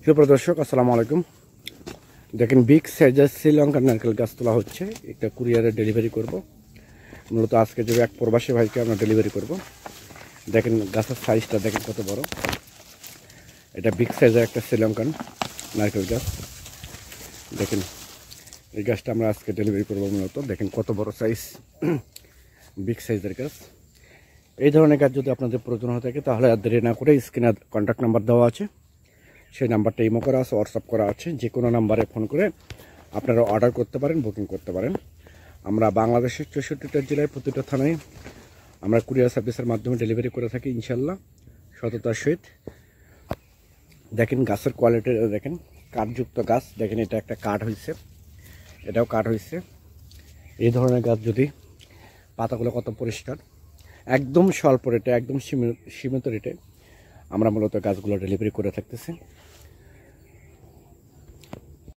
প্রিয় দর্শক, আসসালামু আলাইকুম। দেখেন, বিগ সাইজের শ্রীলঙ্কার নারকেল গাছ তোলা হচ্ছে। একটা কুরিয়ারে ডেলিভারি করব। মূলত আজকে যে এক প্রবাসী ভাইকে আমরা ডেলিভারি করব। দেখেন গাছের সাইজটা দেখেন কত বড়। এটা বিগ সাইজের একটা শ্রীলঙ্কান নারকেল গাছ। দেখেন এই গাছটা আমরা আজকে ডেলিভারি করব। মূলত দেখেন কত বড় সাইজ, বিগ সাইজের গাছ। এই ধরনের গাছ যদি আপনাদের প্রয়োজন হয়ে থাকে তাহলে আর দেরি না করে স্ক্রিনে কন্ট্যাক্ট নাম্বার দেওয়া আছে, সেই নাম্বারটা ইমো করা আছে, হোয়াটসঅ্যাপ করা আছে। যে কোনো নাম্বারে ফোন করে আপনারা অর্ডার করতে পারেন, বুকিং করতে পারেন। আমরা বাংলাদেশের 64টা জেলায় প্রতিটা থানায় আমরা কুরিয়ার সার্ভিসের মাধ্যমে ডেলিভারি করে থাকি ইনশাল্লাহ, সততার সহিত। দেখেন গাছের কোয়ালিটি দেখেন, কাঠযুক্ত গাছ। দেখেন এটা একটা কাঠ হয়েছে, এটাও কাঠ হয়েছে। এই ধরনের গাছ যদি পাতাগুলো কত পরিষ্কার, একদম স্বল্প রেটে, একদম সীমিত রেটে আমরা মূলত গাছগুলো ডেলিভারি করে থাকতেছি।